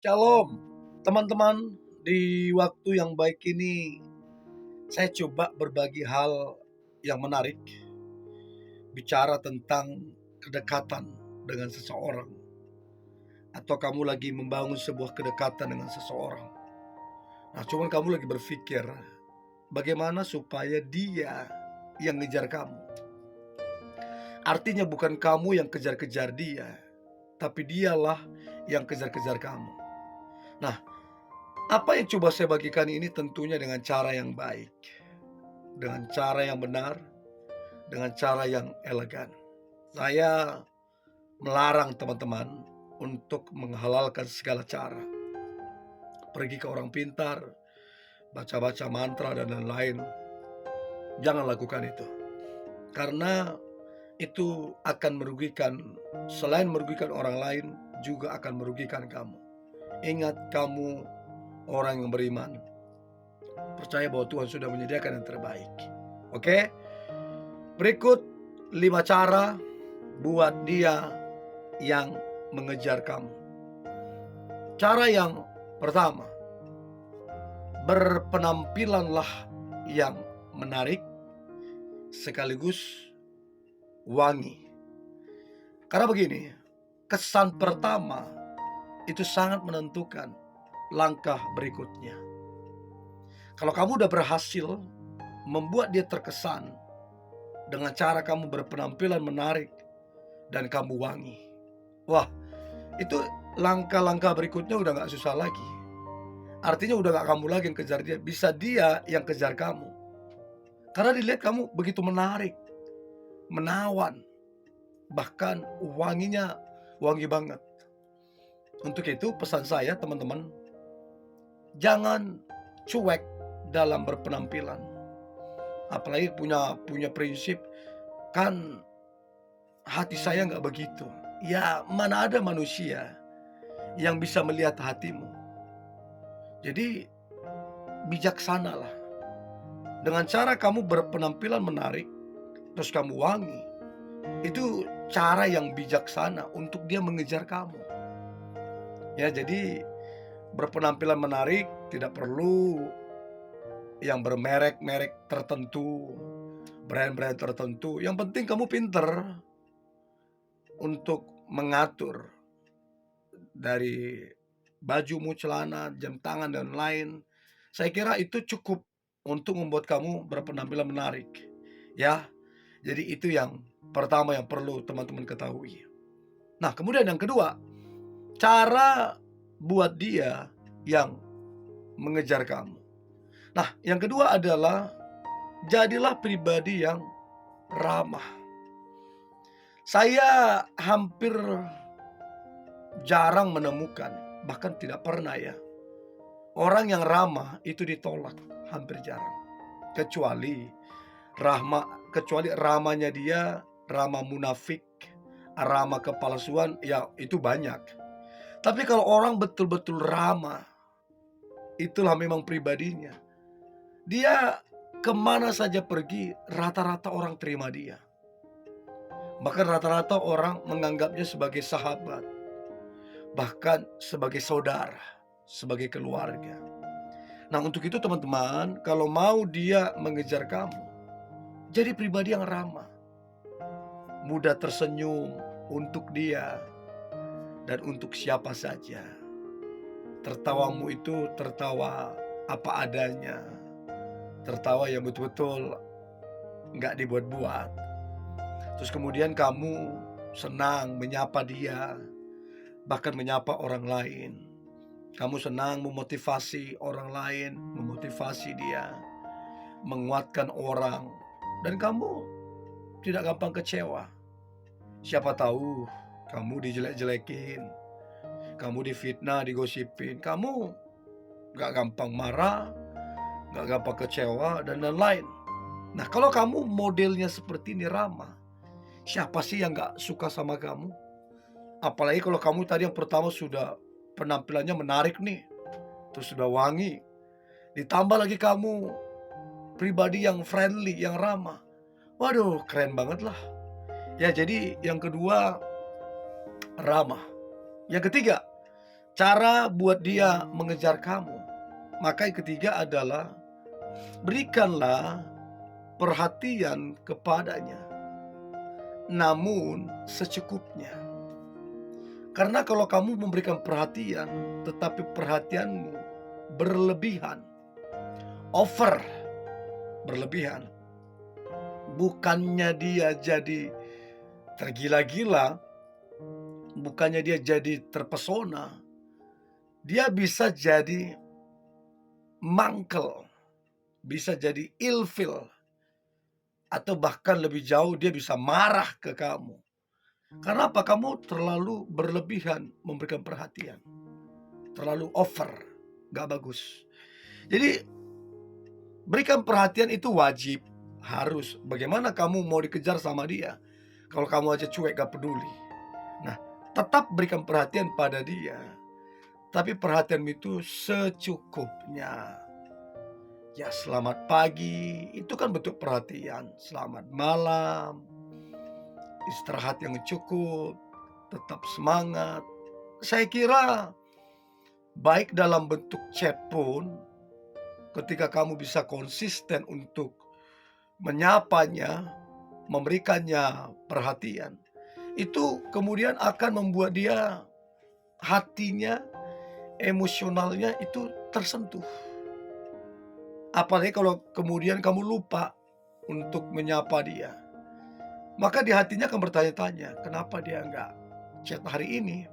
Shalom, teman-teman. Di waktu yang baik ini, saya coba berbagi hal yang menarik, bicara tentang kedekatan dengan seseorang, atau kamu lagi membangun sebuah kedekatan dengan seseorang. Nah, cuman kamu lagi berpikir, bagaimana supaya dia yang ngejar kamu. Artinya bukan kamu yang kejar-kejar dia, tapi dialah yang kejar-kejar kamu. Nah, apa yang coba saya bagikan ini tentunya dengan cara yang baik, dengan cara yang benar, dengan cara yang elegan. Saya melarang teman-teman untuk menghalalkan segala cara. Pergi ke orang pintar, baca-baca mantra dan lain-lain. Jangan lakukan itu. Karena itu akan merugikan, selain merugikan orang lain, juga akan merugikan kamu. Ingat, kamu orang yang beriman. Percaya bahwa Tuhan sudah menyediakan yang terbaik. Oke? Berikut 5 cara buat dia yang mengejar kamu. Cara yang pertama, berpenampilanlah yang menarik sekaligus wangi. Karena begini, kesan pertama itu sangat menentukan langkah berikutnya. Kalau kamu udah berhasil membuat dia terkesan dengan cara kamu berpenampilan menarik dan kamu wangi, wah, itu langkah-langkah berikutnya udah gak susah lagi. Artinya udah gak kamu lagi yang kejar dia, bisa dia yang kejar kamu. Karena dilihat kamu begitu menarik, menawan, bahkan wanginya wangi banget. Untuk itu pesan saya, teman-teman, jangan cuek dalam berpenampilan. Apalagi punya prinsip, kan hati saya nggak begitu. Ya, mana ada manusia yang bisa melihat hatimu. Jadi bijaksanalah. Dengan cara kamu berpenampilan menarik, terus kamu wangi, itu cara yang bijaksana untuk dia mengejar kamu. Ya, jadi berpenampilan menarik tidak perlu yang bermerek-merek tertentu, brand-brand tertentu. Yang penting kamu pinter untuk mengatur dari bajumu, celana, jam tangan, dan lain. Saya kira itu cukup untuk membuat kamu berpenampilan menarik. Ya, jadi itu yang pertama yang perlu teman-teman ketahui. Nah, kemudian yang kedua, cara buat dia yang mengejar kamu. Nah, yang kedua adalah jadilah pribadi yang ramah. Saya hampir jarang menemukan, bahkan tidak pernah ya, orang yang ramah itu ditolak, hampir jarang. Kecuali ramahnya dia ramah munafik, ramah kepalsuan, ya itu banyak. Tapi kalau orang betul-betul ramah, itulah memang pribadinya. Dia kemana saja pergi, rata-rata orang terima dia. Bahkan rata-rata orang menganggapnya sebagai sahabat, bahkan sebagai saudara, sebagai keluarga. Nah, untuk itu teman-teman, kalau mau dia mengejar kamu, jadi pribadi yang ramah, mudah tersenyum untuk dia dan untuk siapa saja. Tertawamu itu tertawa apa adanya, tertawa yang betul-betul nggak dibuat-buat. Terus kemudian kamu senang menyapa dia, bahkan menyapa orang lain. Kamu senang memotivasi orang lain, memotivasi dia, menguatkan orang, dan kamu tidak gampang kecewa. Siapa tahu kamu dijelek-jelekin, kamu difitnah, digosipin, kamu gak gampang marah, gak gampang kecewa, dan lain-lain. Nah, kalau kamu modelnya seperti ini, ramah, siapa sih yang gak suka sama kamu? Apalagi kalau kamu tadi yang pertama sudah penampilannya menarik nih, terus sudah wangi, ditambah lagi kamu pribadi yang friendly, yang ramah. Waduh, keren banget lah. Ya, jadi yang kedua, ramah. Yang ketiga, cara buat dia mengejar kamu. Maka yang ketiga adalah berikanlah perhatian kepadanya, namun secukupnya. Karena kalau kamu memberikan perhatian, tetapi perhatianmu berlebihan, over, berlebihan, bukannya dia jadi tergila-gila, bukannya dia jadi terpesona, dia bisa jadi mangkel, bisa jadi ilfil, atau bahkan lebih jauh dia bisa marah ke kamu. Karena apa? Kamu terlalu berlebihan memberikan perhatian, terlalu over, gak bagus. Jadi berikan perhatian itu wajib, harus. Bagaimana kamu mau dikejar sama dia kalau kamu aja cuek gak peduli? Nah, tetap berikan perhatian pada dia, tapi perhatian itu secukupnya. Ya, selamat pagi, itu kan bentuk perhatian. Selamat malam, istirahat yang cukup, tetap semangat. Saya kira baik dalam bentuk chat pun, ketika kamu bisa konsisten untuk menyapanya, memberikannya perhatian, itu kemudian akan membuat dia hatinya, emosionalnya itu tersentuh. Apalagi kalau kemudian kamu lupa untuk menyapa dia, maka di hatinya akan bertanya-tanya, kenapa dia nggak chat hari ini?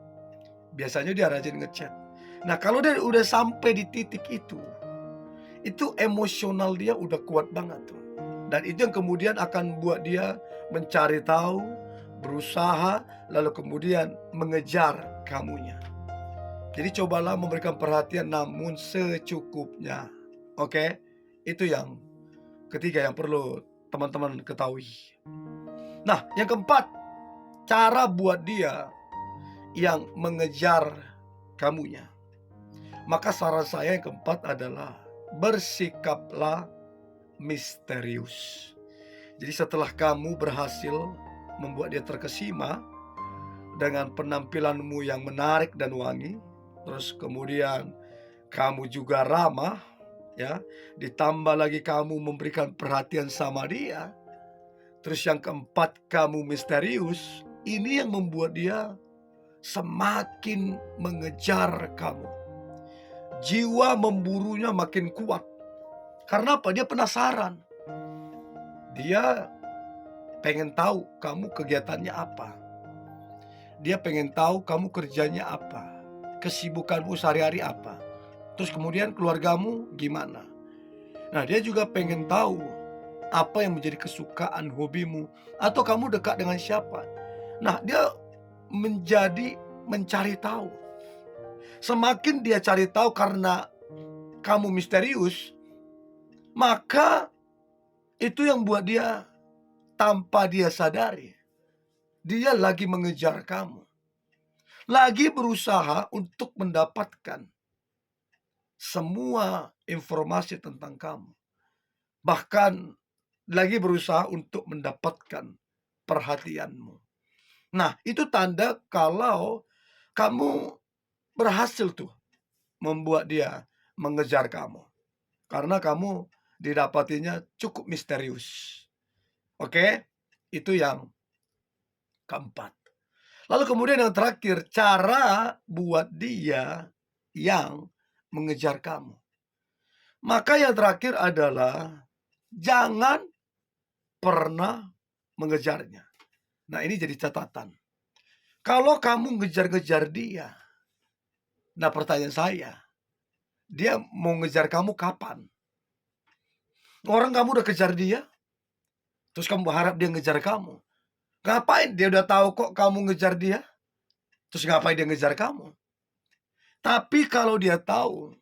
Biasanya dia rajin ngechat. Nah, kalau dia udah sampai di titik itu emosional dia udah kuat banget tuh. Dan itu yang kemudian akan buat dia mencari tahu, berusaha, lalu kemudian mengejar kamunya. Jadi cobalah memberikan perhatian namun secukupnya. Oke? Itu yang ketiga yang perlu teman-teman ketahui. Nah, yang keempat, cara buat dia yang mengejar kamunya. Maka saran saya yang keempat adalah bersikaplah misterius. Jadi setelah kamu berhasil membuat dia terkesima dengan penampilanmu yang menarik dan wangi, terus kemudian kamu juga ramah, ya, ditambah lagi kamu memberikan perhatian sama dia, terus yang keempat kamu misterius, ini yang membuat dia semakin mengejar kamu. Jiwa memburunya makin kuat. Karena apa? Dia penasaran. Dia pengen tahu kamu kegiatannya apa. Dia pengen tahu kamu kerjanya apa. Kesibukanmu sehari-hari apa. Terus kemudian keluargamu gimana. Nah, dia juga pengen tahu apa yang menjadi kesukaan, hobimu. Atau kamu dekat dengan siapa. Nah, dia menjadi mencari tahu. Semakin dia cari tahu karena kamu misterius, maka itu yang buat dia tanpa dia sadari, dia lagi mengejar kamu. Lagi berusaha untuk mendapatkan semua informasi tentang kamu. Bahkan lagi berusaha untuk mendapatkan perhatianmu. Nah, itu tanda kalau kamu berhasil tuh membuat dia mengejar kamu. Karena kamu didapatinya cukup misterius. Oke? Itu yang keempat. Lalu kemudian yang terakhir, cara buat dia yang mengejar kamu. Maka yang terakhir adalah jangan pernah mengejarnya. Nah, ini jadi catatan. Kalau kamu ngejar-ngejar dia, nah pertanyaan saya, dia mau ngejar kamu kapan? Orang kamu udah kejar dia, terus kamu berharap dia ngejar kamu. Ngapain? Dia udah tahu kok kamu ngejar dia. Terus ngapain dia ngejar kamu? Tapi kalau dia tahu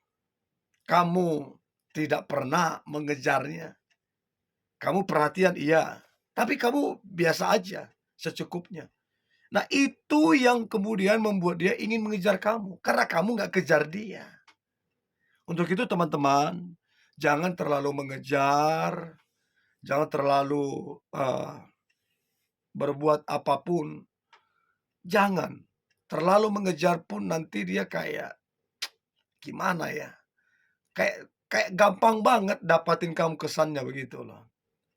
kamu tidak pernah mengejarnya, kamu perhatian iya, tapi kamu biasa aja, secukupnya. Nah, itu yang kemudian membuat dia ingin mengejar kamu, karena kamu nggak kejar dia. Untuk itu teman-teman, jangan terlalu mengejar, jangan terlalu berbuat apapun. Jangan. Terlalu mengejar pun nanti dia kayak, gimana ya, kayak kayak gampang banget dapatin kamu kesannya begitu loh,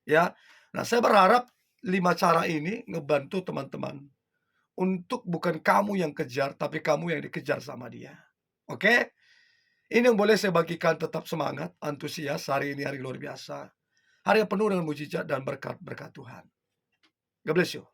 ya. Nah, saya berharap 5 cara ini ngebantu teman-teman untuk bukan kamu yang kejar, tapi kamu yang dikejar sama dia. Oke? Ini yang boleh saya bagikan, tetap semangat, antusias, hari ini hari luar biasa. Hari yang penuh dengan mujizat dan berkat-berkat Tuhan. God bless you.